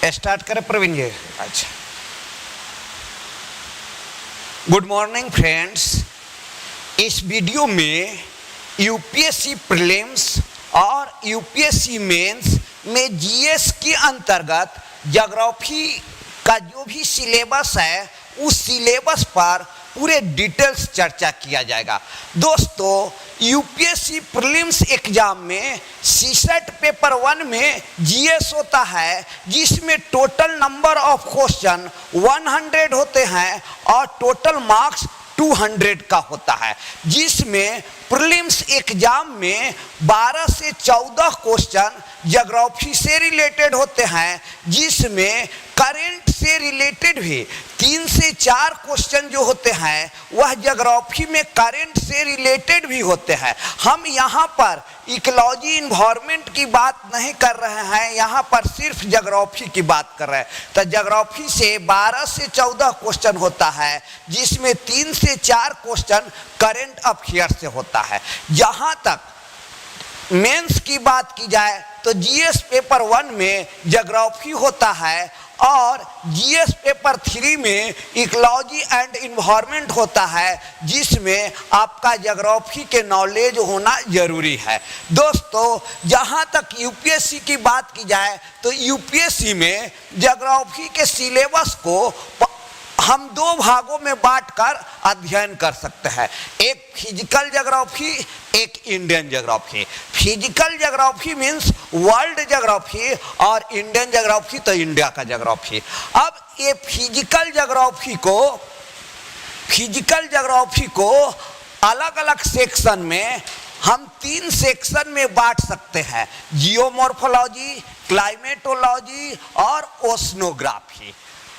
Start करें प्रवीण जी? अच्छा, good morning friends. इस वीडियो में यूपीएससी प्रीलिम्स और यूपीएससी मेंस में जीएस के अंतर्गत ज्योग्राफी का जो भी सिलेबस है उस सिलेबस पर पूरे डिटेल्स चर्चा किया जाएगा। दोस्तों, यूपीएससी प्रीलिम्स एग्जाम में सीसेट पेपर 1 में जीएस होता है, जिसमें टोटल नंबर ऑफ क्वेश्चन 100 होते हैं और टोटल मार्क्स 200 का होता है, जिसमें प्रीलिम्स एग्जाम में 12 से 14 क्वेश्चन ज्योग्राफी से रिलेटेड होते हैं, जिसमें करंट से रिलेटेड भी 3 से 4 क्वेश्चन जो होते हैं वह ज्योग्राफी में करंट से रिलेटेड भी होते हैं। हम यहाँ पर इकोलॉजी इन्वायरमेंट की बात नहीं कर रहे हैं, यहाँ पर सिर्फ ज्योग्राफी की बात कर रहे हैं। तो ज्योग्राफी से 12 से 14 क्वेश्चन होता है, जिसमें 3 से 4 क्वेश्चन करंट अफेयर से होता है। जहाँ तक मेंस की बात की जाए तो जीएस पेपर 1 में ज्योग्राफी होता है और जीएस पेपर 3 में इकोलॉजी एंड इन्वायरमेंट होता है, जिसमें आपका ज्योग्राफी के नॉलेज होना जरूरी है। दोस्तों, जहां तक यूपीएससी की बात की जाए तो यूपीएससी में ज्योग्राफी के सिलेबस को हम 2 भागों में बांटकर अध्ययन कर सकते हैं, एक फिजिकल ज्योग्राफी, एक Indian geography. Physical geography means world geography और इंडियन ज्योग्राफी तो इंडिया का ज्योग्राफी। अब ये फिजिकल ज्योग्राफी को अलग अलग सेक्शन में हम 3 सेक्शन में बांट सकते हैं, जियोमॉर्फोलॉजी, क्लाइमेटोलॉजी और ओशनोग्राफी।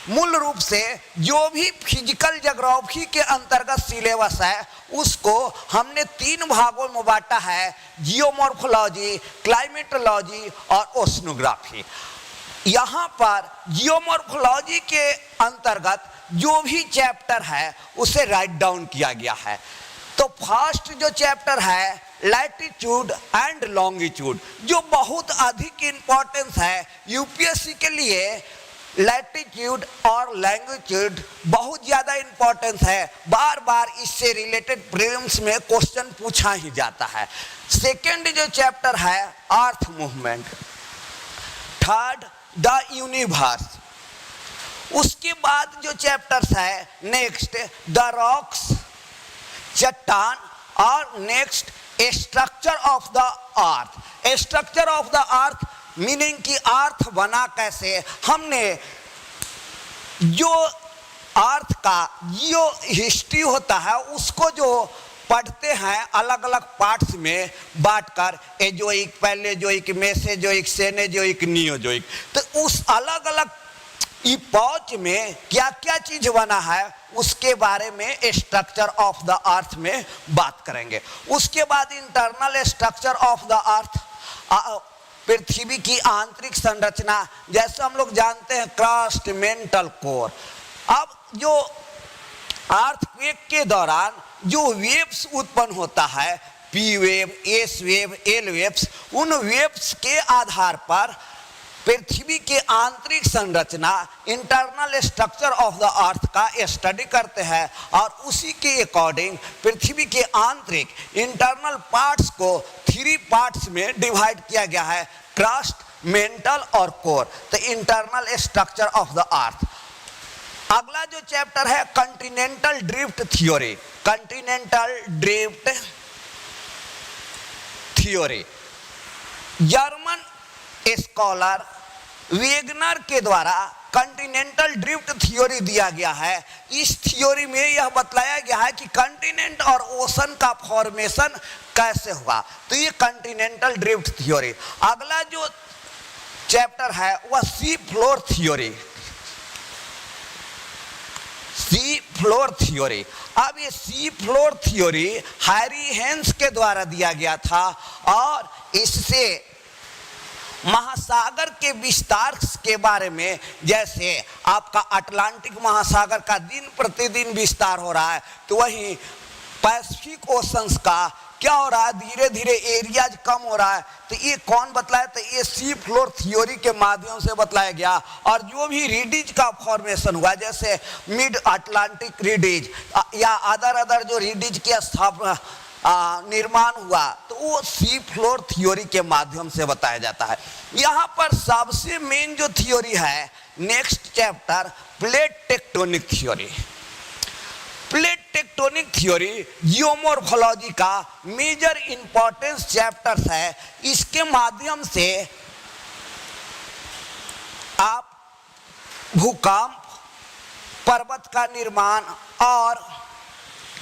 मूल रूप से जो भी फिजिकल ज्योग्राफी के अंतर्गत सिलेबस है उसको हमने 3 भागों में बांटा है, जियोमॉर्फोलॉजी, क्लाइमेटोलॉजी और ओशनोग्राफी। यहाँ पर जियोमॉर्फोलॉजी के अंतर्गत जो भी चैप्टर है उसे राइट डाउन किया गया है। तो फर्स्ट जो चैप्टर है लैटिट्यूड एंड लॉन्गिट्यूड, जो बहुत अधिक इंपॉर्टेंस है यूपीएससी के लिए। लैटिट्यूड और लैंगिट्यूड बहुत ज़्यादा इंपॉर्टेंस है, बार बार इससे रिलेटेड प्रीलिम्स में क्वेश्चन पूछा ही जाता है। सेकेंड जो चैप्टर है earth movement. Third the universe. उसके बाद जो चैप्टर्स है नेक्स्ट द रॉक्स, चट्टान, और next structure of the earth. Structure of the earth meaning की अर्थ बना कैसे। हमने जो अर्थ का जो हिस्ट्री होता है उसको जो पढ़ते हैं अलग अलग पार्ट्स में बांटकर, एजोइक, पैलेजोइक, मेसेजोइक, सेनेजोइक, नियोजोइक। तो उस अलग अलग इपॉच में क्या क्या चीज बना है उसके बारे में स्ट्रक्चर ऑफ द अर्थ में बात करेंगे। उसके बाद internal structure of the earth, पृथ्वी की आंतरिक संरचना, जैसे हम लोग जानते हैं क्रस्ट, मेंटल, कोर। अब जो अर्थक्वेक के दौरान जो वेव्स उत्पन्न होता है, P wave, S wave, L waves, उन वेव्स के आधार पर पृथ्वी के आंतरिक संरचना, इंटरनल स्ट्रक्चर ऑफ द अर्थ का स्टडी करते हैं और उसी के अकॉर्डिंग पृथ्वी के आंतरिक इंटरनल पार्ट्स को 3 पार्ट्स में डिवाइड किया गया है, क्रस्ट, मेंटल और कोर। तो internal structure of the earth. अगला जो चैप्टर है continental drift theory. Continental drift theory German scholar Wegener के द्वारा कॉन्टिनेंटल ड्रिफ्ट थ्योरी दिया गया है। इस थ्योरी में यह बतलाया गया है कि कॉन्टिनेंट और ओशन का फॉर्मेशन कैसे हुआ। तो ये कॉन्टिनेंटल ड्रिफ्ट थ्योरी। अगला जो चैप्टर है वह sea floor theory. Sea floor theory. अब ये sea floor theory Harry hence के द्वारा दिया गया था और इससे महासागर के विस्तार के बारे में, जैसे आपका अटलांटिक महासागर का दिन प्रतिदिन विस्तार हो रहा है, तो वहीं पैसिफिक ओशंस का क्या हो रहा है, धीरे धीरे एरियाज कम हो रहा है। तो ये कौन बतलाया, तो ये सी फ्लोर थ्योरी के माध्यम से बतलाया गया। और जो भी रिडिज का फॉर्मेशन हुआ, जैसे मिड अटलांटिक रिडिज या अदर जो रिडिज की स्थापना निर्माण हुआ, तो वो सी फ्लोर थ्योरी के माध्यम से बताया जाता है। यहाँ पर सबसे मेन जो थ्योरी है, next chapter plate tectonic theory. Plate tectonic theory geomorphology का मेजर इंपॉर्टेंस चैप्टर्स है। इसके माध्यम से आप भूकंप, पर्वत का निर्माण और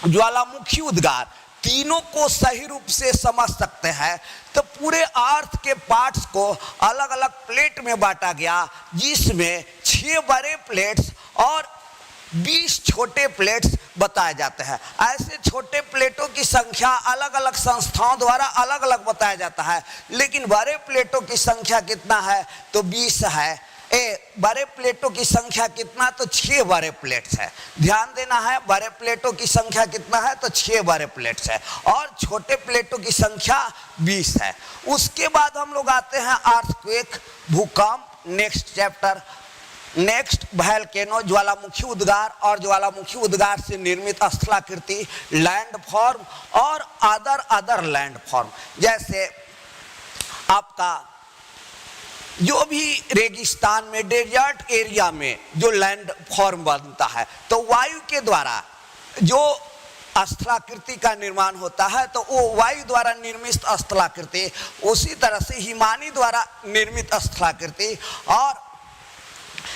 ज्वालामुखी उद्गार तीनों को सही रूप से समझ सकते हैं। तो पूरे अर्थ के पार्ट्स को अलग अलग प्लेट में बांटा गया, जिसमें 6 बड़े प्लेट्स और 20 छोटे प्लेट्स बताए जाते हैं। ऐसे छोटे प्लेटों की संख्या अलग अलग संस्थाओं द्वारा अलग अलग बताया जाता है, लेकिन बड़े प्लेटों की संख्या कितना है, तो 20 है। बड़े प्लेटों की संख्या कितना, तो 6 बड़े प्लेट्स है। ध्यान देना है, बड़े प्लेटों की संख्या कितना है, तो 6 बड़े प्लेट्स है और छोटे प्लेटों की संख्या 20 है। उसके बाद हम लोग आते हैं अर्थक्वेक, भूकंप, नेक्स्ट चैप्टर। नेक्स्ट वोल्केनो, ज्वालामुखी उद्गार और ज्वालामुखी उद्गार से निर्मित स्थलाकृति, लैंडफॉर्म और अदर लैंडफॉर्म। जैसे आपका जो भी रेगिस्तान में, डेजर्ट एरिया में जो लैंड फॉर्म बनता है, तो वायु के द्वारा जो स्थलाकृति का निर्माण होता है, तो वो वायु द्वारा निर्मित स्थलाकृति, उसी तरह से हिमानी द्वारा निर्मित स्थलाकृति और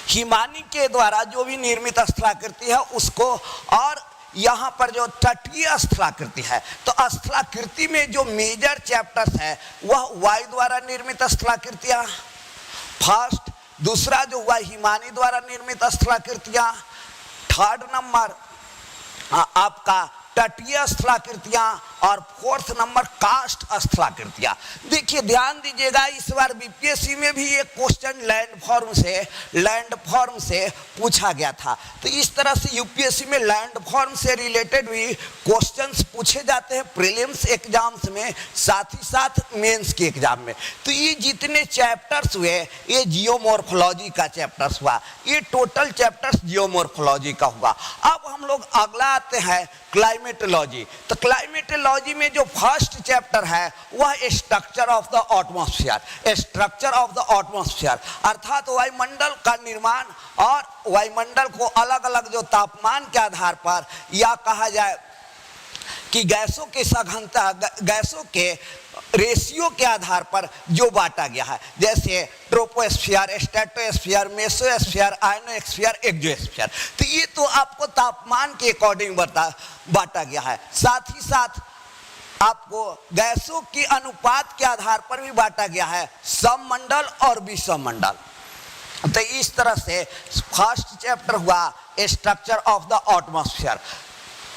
हिमानी के द्वारा जो भी निर्मित स्थलाकृति है उसको, और यहाँ पर जो तटीय स्थलाकृति है, तो स्थलाकृति में जो मेजर चैप्टर्स है वह वायु द्वारा निर्मित स्थलाकृतियाँ फर्स्ट, दूसरा जो हुआ हिमानी द्वारा निर्मित स्थलाकृतियाँ, थर्ड नंबर आपका तटीय स्थलाकृतियाँ और फोर्थ नंबर कास्ट स्थलाकृतियाँ। देखिए ध्यान दीजिएगा, इस बार बीपीएससी में भी एक क्वेश्चन लैंडफॉर्म से पूछा गया था। तो इस तरह से यूपीएससी में लैंडफॉर्म से रिलेटेड भी क्वेश्चंस पूछे जाते हैं प्रीलिम्स एग्जाम्स में, साथ ही साथ मेंस के एग्जाम में। तो ये जितने चैप्टर्स हुए, ये जियोमॉर्फोलॉजी का चैप्टर्स हुआ, ये टोटल चैप्टर्स जियोमॉर्फोलॉजी का हुआ। अब हम लोग अगला आते हैं क्लाइमेटोलॉजी। तो क्लाइमेटोलॉजी में जो फर्स्ट चैप्टर है वह structure of the atmosphere. Structure of the atmosphere अर्थात वायुमंडल का निर्माण और वायुमंडल को अलग अलग जो तापमान के आधार पर, या कहा जाए कि गैसों के सघनता, गैसों के रेशियो के आधार पर जो बांटा गया है, जैसे troposphere, stratosphere, mesosphere, ionosphere, exosphere. तो ये तो आपको तापमान के अकॉर्डिंग बांटा गया है। साथ ही साथ आपको गैसों की अनुपात के आधार पर भी बांटा गया है, सममंडल और विषममंडल। तो इस तरह से फर्स्ट चैप्टर हुआ structure of the atmosphere.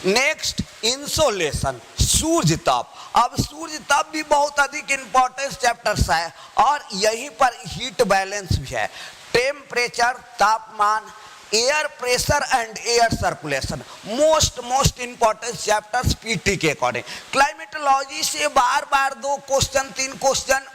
Next insolation, सूर्य ताप। अब सूर्य ताप भी बहुत अधिक इंपॉर्टेंट चैप्टर्स है और यहीं पर हीट बैलेंस भी है। टेम्परेचर, तापमान, air pressure and air circulation, most important chapters PT के अकॉर्डिंग। क्लाइमेटोलॉजी से बार 2 question 3 question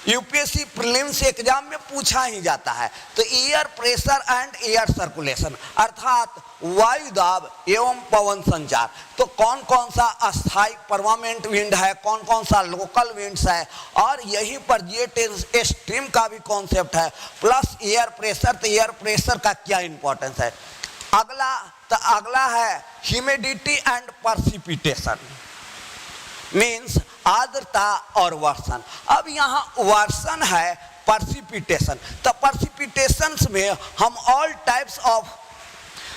UPSC prelims exam में पूछा ही जाता है। तो air pressure and air circulation अर्थात वायु दाब एवं पवन संचार। तो कौन कौन सा अस्थायी परमानेंट विंड है, कौन कौन सा लोकल विंड्स है, और यहीं पर जेट स्ट्रीम का भी कॉन्सेप्ट है, प्लस एयर प्रेशर। तो एयर प्रेशर का क्या इंपॉर्टेंस है। अगला है ह्यूमिडिटी एंड प्रेसिपिटेशन, मीन्स आर्द्रता और वर्षण। अब यहाँ वर्षण है प्रेसिपिटेशन। तो प्रेसिपिटेशन में हम ऑल टाइप्स ऑफ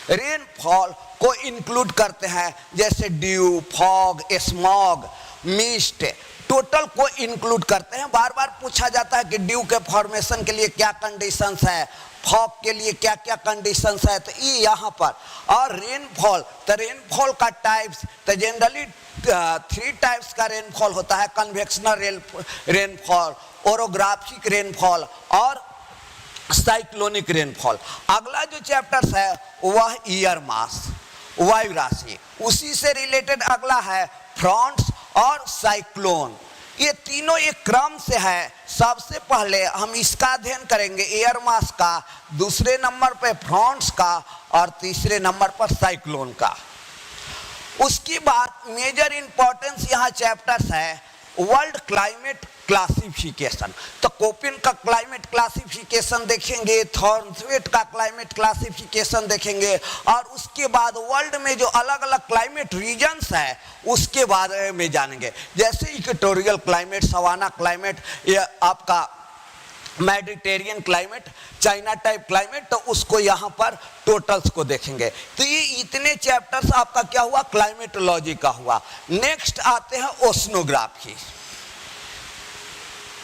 रेनफॉल को इंक्लूड करते हैं, जैसे due, fog, smog, mist, total को इंक्लूड करते हैं। बार पूछा जाता है कि ड्यू के फॉर्मेशन के लिए क्या कंडीशंस है, फॉग के लिए क्या क्या कंडीशंस है। तो ये यहाँ पर, और रेनफॉल, तो रेनफॉल का टाइप्स, तो जनरली 3 टाइप्स का रेनफॉल होता है, कन्वेक्शनल रेनफॉल, ओरोग्राफिक रेनफॉल और साइक्लोनिक रेनफॉल। अगला जो चैप्टर्स है वह ईयर मास, वायु राशि। उसी से रिलेटेड अगला है फ्रंट्स और साइक्लोन, ये तीनों एक क्रम से है। सबसे पहले हम इसका अध्ययन करेंगे एयर मास का, दूसरे नंबर पे फ्रंट्स का और तीसरे नंबर पर साइक्लोन का। उसके बाद मेजर इंपॉर्टेंस यहाँ चैप्टर्स है वर्ल्ड क्लाइमेट क्लासिफिकेशन। तो कोपेन का क्लाइमेट क्लासिफिकेशन देखेंगे, थॉर्नथवेट का क्लाइमेट क्लासिफिकेशन देखेंगे, और उसके बाद वर्ल्ड में जो अलग अलग क्लाइमेट रीजन्स है उसके बारे में जानेंगे, जैसे इक्वेटोरियल क्लाइमेट, सवाना क्लाइमेट, ये आपका Mediterranean climate, China type climate, तो उसको यहाँ पर टोटल्स को देखेंगे। तो ये इतने चैप्टर्स आपका क्या हुआ, क्लाइमेटोलॉजी का हुआ। नेक्स्ट आते हैं ओशनोग्राफी।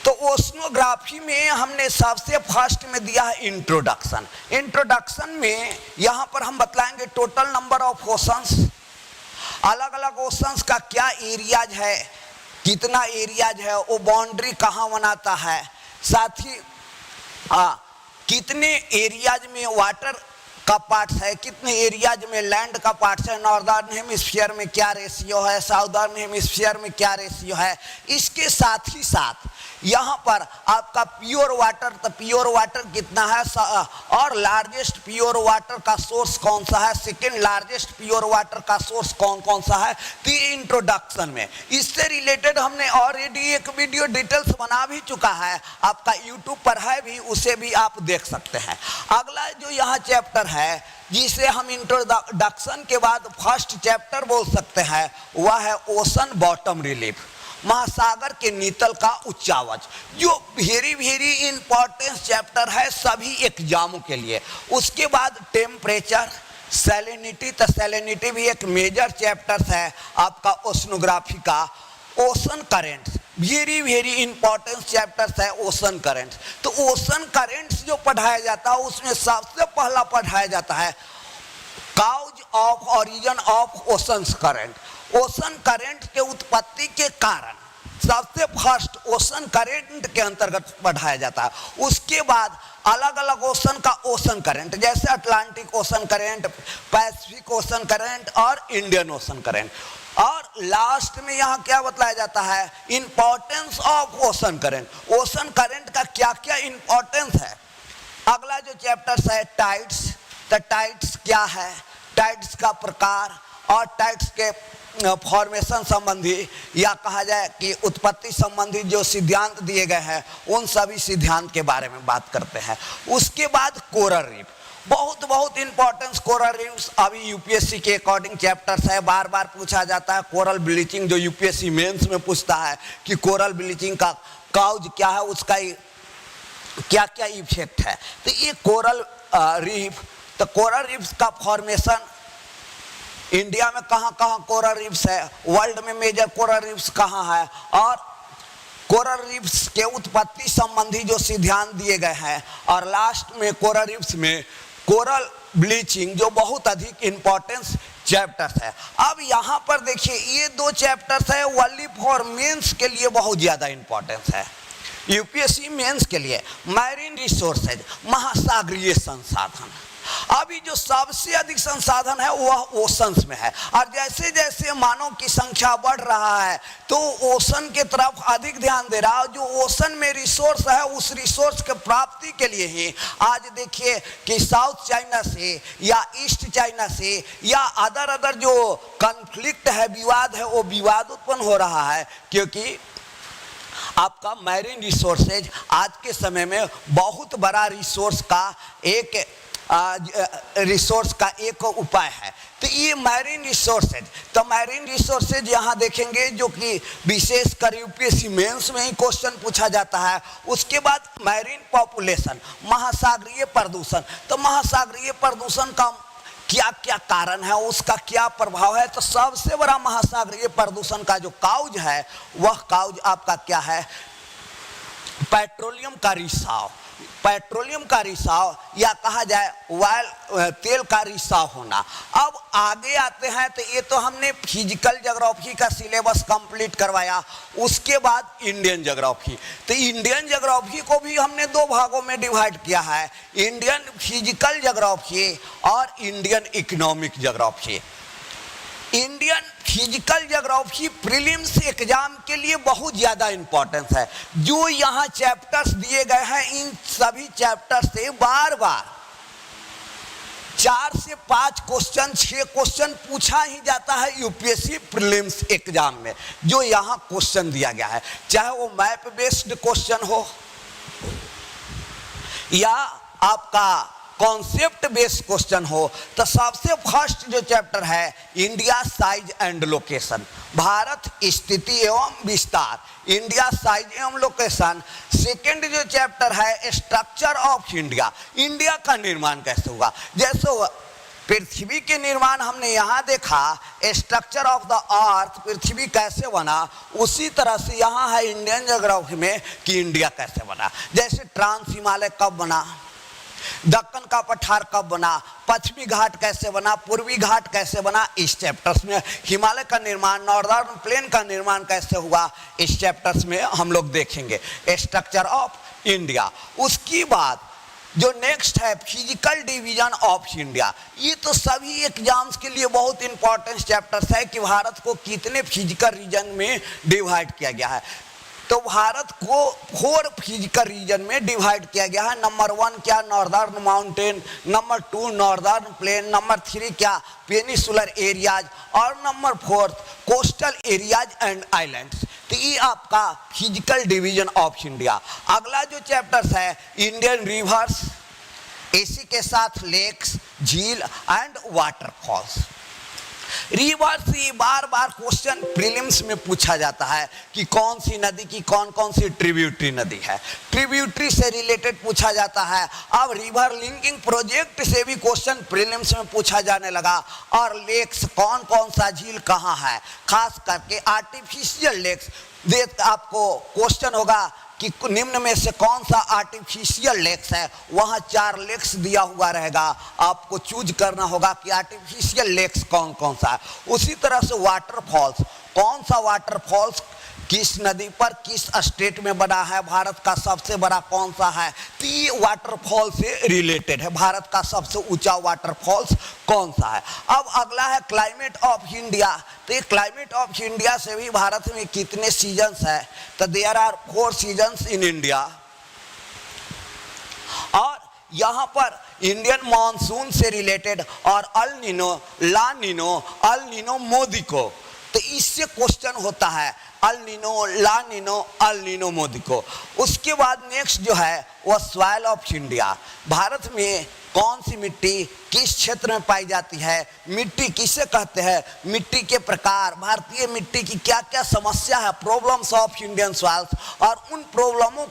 तो ओशनोग्राफी में हमने सबसे फर्स्ट में दिया है इंट्रोडक्शन। इंट्रोडक्शन में यहाँ पर हम बतलाएंगे टोटल नंबर ऑफ ओशंस, अलग अलग ओशंस का क्या एरियाज है, कितना एरियाज है, वो बाउंड्री कहाँ बनाता है, साथ ही कितने एरियाज में वाटर का पार्ट्स है, कितने एरियाज में लैंड का पार्ट्स है, नॉर्दर्न हेमिस्फीयर में क्या रेशियो है, साउदर्न हेमिस्फीयर में क्या रेशियो है। इसके साथ ही साथ यहाँ पर आपका प्योर वाटर, तो प्योर वाटर कितना है और लार्जेस्ट प्योर वाटर का सोर्स कौन सा है, सेकेंड लार्जेस्ट प्योर वाटर का सोर्स कौन कौन सा है। तो ये इंट्रोडक्शन में इससे रिलेटेड हमने ऑलरेडी एक वीडियो डिटेल्स बना भी चुका है, आपका यूट्यूब पर है भी, उसे भी आप देख सकते हैं। अगला जो यहाँ चैप्टर है जिसे हम इंट्रोडक्शन के बाद फर्स्ट चैप्टर बोल सकते हैं, वह है ओशन बॉटम रिलीफ, महासागर के नीतल का उच्चावच, जो वेरी वेरी इंपॉर्टेंट चैप्टर है सभी एग्जामों के लिए। उसके बाद टेम्परेचर, सैलिनिटी, तो सैलिनिटी भी एक मेजर चैप्टर है आपका ओशनोग्राफी का। Ocean currents, very very important chapters है ओशन करेंट्स। तो ओशन करेंट्स जो पढ़ाया जाता है उसमें सबसे पहला पढ़ाया जाता है causes of origin of oceans current. Ocean current के उत्पत्ति के कारण सबसे फर्स्ट ओशन करंट के अंतर्गत पढ़ाया जाता है। उसके बाद अलग अलग ओशन का ओशन करंट, जैसे Atlantic ocean current, Pacific ocean current और इंडियन ओशन करंट। और लास्ट में यहाँ क्या बतलाया जाता है, importance of ocean current. Ocean current का क्या क्या इंपॉर्टेंस है। अगला जो चैप्टर है टाइड्स, तो टाइड्स क्या है, टाइड्स का प्रकार और टाइड्स के फॉर्मेशन संबंधी या कहा जाए कि उत्पत्ति संबंधी जो सिद्धांत दिए गए हैं उन सभी सिद्धांत के बारे में बात करते हैं। उसके बाद कोरल रीफ, बहुत बहुत इंपॉर्टेंस कोरल रीफ्स अभी यूपीएससी के अकॉर्डिंग चैप्टर्स है, बार बार पूछा जाता है। कोरल ब्लीचिंग जो यूपीएससी मेंस में पूछता है कि कोरल ब्लीचिंग का काउज क्या है, उसका क्या क्या इफेक्ट है। तो ये कोरल रीफ, तो कोरल रीफ्स का फॉर्मेशन इंडिया में कहाँ कहाँ कोरल रीफ्स है, वर्ल्ड में मेजर कोरल रीफ्स कहाँ है, और कोरल रीफ्स के उत्पत्ति संबंधी जो सिद्धांत दिए गए हैं, और लास्ट में कोरल रीफ्स में कोरल ब्लीचिंग जो बहुत अधिक इंपॉर्टेंस चैप्टर्स है। अब यहाँ पर देखिए ये दो चैप्टर्स है ओनली फॉर मेंस के लिए बहुत ज़्यादा इंपॉर्टेंस है। यूपीएससी मेंस के लिए मैरीन रिसोर्सेज, महासागरीय संसाधन, अभी जो सबसे अधिक संसाधन है वह ओशंस में है। और जैसे जैसे मानव की संख्या बढ़ रहा है तो ओशन के तरफ अधिक ध्यान दे रहा है। जो ओशन में रिसोर्स है उस रिसोर्स के प्राप्ति के लिए ही आज देखिए कि साउथ चाइना से या ईस्ट चाइना से या अदर जो कॉन्फ्लिक्ट है, विवाद है, वो विवाद उत्पन्न हो रहा है, क्योंकि आपका मैरीन रिसोर्सेज आज के समय में बहुत बड़ा रिसोर्स का एक उपाय है। तो ये मैरीन रिसोर्सेज, तो मैरीन रिसोर्सेज यहाँ देखेंगे जो कि विशेषकर यूपीएससी मेंस में ही क्वेश्चन पूछा जाता है। उसके बाद मैरीन पॉपुलेशन, महासागरीय प्रदूषण, तो महासागरीय प्रदूषण का क्या क्या कारण है, उसका क्या प्रभाव है। तो सबसे बड़ा महासागरीय प्रदूषण का जो काउज है वह काउज आपका क्या है, पेट्रोलियम का रिसाव, पेट्रोलियम का रिसाव या कहा जाए तेल का रिसाव होना। अब आगे आते हैं तो ये तो हमने फिजिकल ज्योग्राफी का सिलेबस कंप्लीट करवाया। उसके बाद इंडियन ज्योग्राफी, तो इंडियन ज्योग्राफी को भी हमने दो भागों में डिवाइड किया है, इंडियन फिजिकल ज्योग्राफी और Indian economic geography. Indian physical geography prelims exam के लिए बहुत ज़्यादा इंपॉर्टेंस है। जो यहाँ चैप्टर्स दिए गए हैं, इन सभी चैप्टर से बार बार 4 से 5 क्वेश्चन, 6 क्वेश्चन पूछा ही जाता है यूपीएससी प्रीलिम्स एग्जाम में। जो यहाँ क्वेश्चन दिया गया है, चाहे वो मैप बेस्ड क्वेश्चन हो या आपका कॉन्सेप्ट बेस्ड क्वेश्चन हो, तो सबसे फर्स्ट जो चैप्टर है India size and location, Bharat स्थिति एवं विस्तार, इंडिया साइज एवं लोकेशन। सेकंड जो चैप्टर है स्ट्रक्चर ऑफ इंडिया, इंडिया का निर्माण कैसे हुआ। जैसे पृथ्वी के निर्माण हमने यहाँ देखा, स्ट्रक्चर ऑफ द अर्थ, पृथ्वी कैसे बना, उसी तरह से यहाँ है इंडियन ज्योग्राफी में कि इंडिया कैसे बना। जैसे ट्रांस हिमालय कब बना, दक्कन का पठार कब बना, पश्चिमी घाट कैसे बना, पूर्वी घाट कैसे बना, इस चैप्टर्स में हिमालय का निर्माण, नॉर्दर्न प्लेन का निर्माण कैसे हुआ, इस चैप्टर्स में हम लोग देखेंगे स्ट्रक्चर ऑफ इंडिया। उसके बाद जो नेक्स्ट है फिजिकल डिवीजन ऑफ इंडिया, ये तो सभी एग्जाम्स के लिए बहुत इंपॉर्टेंट चैप्टर्स है कि भारत को कितने फिजिकल रीजन में डिवाइड किया गया है। तो भारत को 4 फिजिकल रीजन में डिवाइड किया गया है। नंबर 1 क्या, northern mountain, number 2 northern plain, number 3 क्या, पेनिसुलर एरियाज, और number 4 coastal areas and islands. तो ये आपका फिजिकल डिवीजन ऑफ इंडिया। अगला जो चैप्टर्स है इंडियन रिवर्स, इसी के साथ लेक्स, झील एंड वाटरफॉल्स। रिवर से बार बार क्वेश्चन प्रीलिम्स में पूछा जाता है कि कौन सी नदी की कौन कौन सी ट्रिब्यूटरी नदी है, ट्रिब्यूटरी से रिलेटेड पूछा जाता है। अब रिवर लिंकिंग प्रोजेक्ट से भी क्वेश्चन प्रीलिम्स में पूछा जाने लगा, और लेक्स कौन कौन सा झील कहाँ है, खास करके आर्टिफिशियल लेक्स। आपको क्वेश्चन होगा कि निम्न में से कौन सा आर्टिफिशियल लेक्स है, वहाँ 4 लेक्स दिया हुआ रहेगा, आपको चूज करना होगा कि आर्टिफिशियल लेक्स कौन कौन सा है। उसी तरह से वाटरफॉल्स, कौन सा वाटरफॉल्स किस नदी पर किस स्टेट में बना है, भारत का सबसे बड़ा कौन सा है, तो ये वाटरफॉल से रिलेटेड है, भारत का सबसे ऊंचा वाटरफॉल्स कौन सा है। अब अगला है क्लाइमेट ऑफ इंडिया। तो ये क्लाइमेट ऑफ इंडिया से भी भारत में कितने सीजन्स है, तो there are 4 seasons in India. और यहाँ पर इंडियन मानसून से रिलेटेड और El Nino, La Nino, El Nino, Modoki, तो इससे क्वेश्चन होता है El Nino, La Nino, El Nino, Modoki. उसके बाद नेक्स्ट जो है वह सॉइल ऑफ इंडिया, भारत में कौन सी मिट्टी किस क्षेत्र में पाई जाती है, मिट्टी किसे कहते हैं, मिट्टी के प्रकार, भारतीय मिट्टी की क्या क्या समस्या है, प्रॉब्लम्स ऑफ इंडियन सॉइल्स, और उन प्रॉब्लमों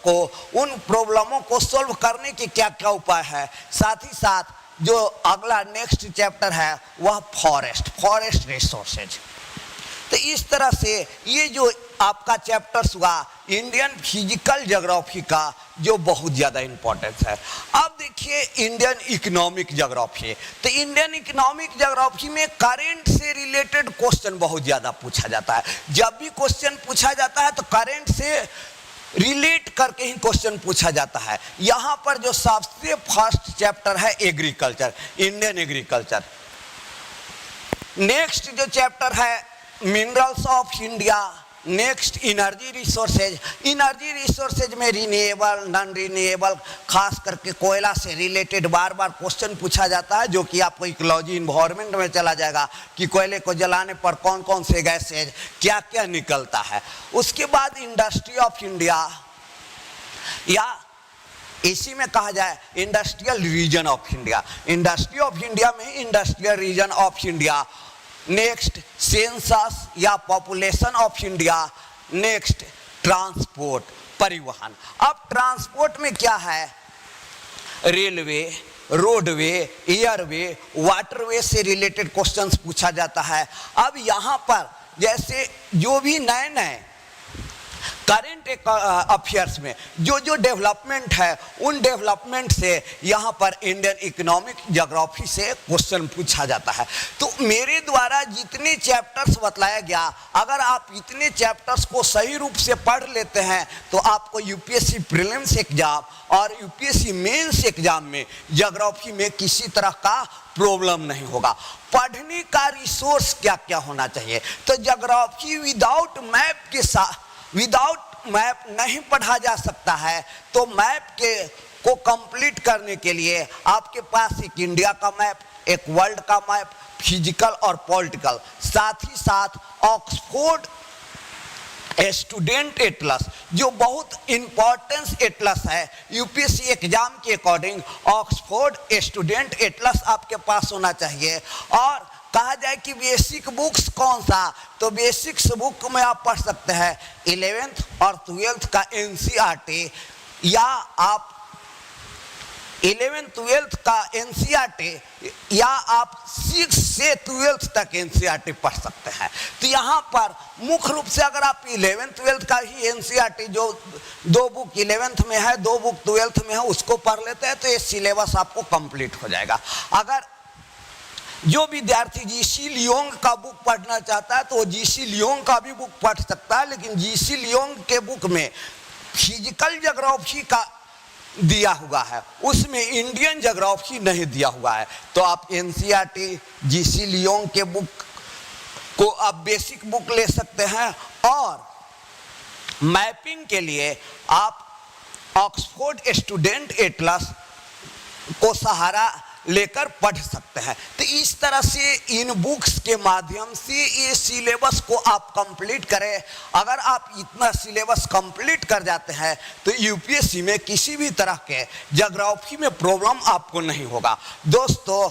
को सोल्व करने के क्या क्या उपाय है। साथ ही साथ जो अगला नेक्स्ट चैप्टर है वह फॉरेस्ट रिसोर्सेज। तो इस तरह से ये जो आपका चैप्टर्स हुआ इंडियन फिजिकल ज्योग्राफी का, जो बहुत ज़्यादा इंपॉर्टेंस है। अब देखिए इंडियन इकोनॉमिक ज्योग्राफी। तो इंडियन इकोनॉमिक ज्योग्राफी में करेंट से रिलेटेड क्वेश्चन बहुत ज़्यादा पूछा जाता है। जब भी क्वेश्चन पूछा जाता है तो करेंट से रिलेट करके ही क्वेश्चन पूछा जाता है। यहाँ पर जो सबसे फर्स्ट चैप्टर है एग्रीकल्चर, इंडियन एग्रीकल्चर। नेक्स्ट जो चैप्टर है minerals of India. Next energy resources. Energy resources में रिन्यूएबल, नॉन रिन्यूएबल, खास करके कोयला से रिलेटेड बार बार क्वेश्चन पूछा जाता है, जो कि आपको इकोलॉजी इन्वायरमेंट में चला जाएगा कि कोयले को जलाने पर कौन कौन से गैसेज क्या क्या निकलता है। उसके बाद इंडस्ट्री ऑफ इंडिया, या इसी में कहा जाए industrial region of India. Industry of India में industrial region of India. Next census या population of India. Next transport, परिवहन। अब ट्रांसपोर्ट में क्या है, रेलवे, रोडवे, एयरवे, वाटरवे से रिलेटेड क्वेश्चंस पूछा जाता है। अब यहाँ पर जैसे जो भी नए नए करेंट अफेयर्स में जो जो डेवलपमेंट है उन डेवलपमेंट से यहाँ पर इंडियन इकोनॉमिक ज्योग्राफी से क्वेश्चन पूछा जाता है। तो मेरे द्वारा जितने चैप्टर्स बतलाया गया, अगर आप इतने चैप्टर्स को सही रूप से पढ़ लेते हैं तो आपको यूपीएससी प्रीलिम्स एग्जाम और यूपीएससी मेंस एग्जाम में ज्योग्राफी में किसी तरह का प्रॉब्लम नहीं होगा। पढ़ने का रिसोर्स क्या क्या होना चाहिए, तो ज्योग्राफी विदाउट मैप के साथ, विदाउट मैप नहीं पढ़ा जा सकता है। तो मैप के को कंप्लीट करने के लिए आपके पास एक इंडिया का मैप, एक वर्ल्ड का मैप, फिजिकल और पॉलिटिकल, साथ ही साथ ऑक्सफोर्ड स्टूडेंट एटलस जो बहुत इंपॉर्टेंस एटलस है यूपीएससी एग्जाम के अकॉर्डिंग, ऑक्सफोर्ड स्टूडेंट एटलस आपके पास होना चाहिए। और कहा जाए कि बेसिक बुक्स कौन सा, तो बेसिक्स बुक में आप पढ़ सकते हैं 11th और 12th का एनसीईआरटी, या आप 11th 12th का एनसीईआरटी, या आप 6 से 12th तक एनसीईआरटी पढ़ सकते हैं। तो यहाँ पर मुख्य रूप से अगर आप 11th 12th का ही एनसीईआरटी, जो 2 बुक 11th में है 2 बुक 12th में है, उसको पढ़ लेते हैं तो ये सिलेबस आपको कंप्लीट हो जाएगा। अगर जो विद्यार्थी जीसी लियोंग का बुक पढ़ना चाहता है तो वो जीसी लियोंग का भी बुक पढ़ सकता है, लेकिन जीसी लियोंग के बुक में फिजिकल ज्योग्राफी का दिया हुआ है, उसमें इंडियन ज्योग्राफी नहीं दिया हुआ है। तो आप एनसीईआरटी जीसी लियोंग के बुक को आप बेसिक बुक ले सकते हैं, और मैपिंग के लिए आप ऑक्सफोर्ड स्टूडेंट एटलस को सहारा लेकर पढ़ सकते हैं। तो इस तरह से इन बुक्स के माध्यम से ये सिलेबस को आप कंप्लीट करें। अगर आप इतना सिलेबस कंप्लीट कर जाते हैं तो यूपीएससी में किसी भी तरह के ज्योग्राफी में प्रॉब्लम आपको नहीं होगा। दोस्तों,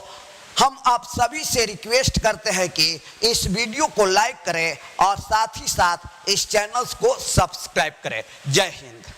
हम आप सभी से रिक्वेस्ट करते हैं कि इस वीडियो को लाइक करें और साथ ही साथ इस चैनल को सब्सक्राइब करें। जय हिंद।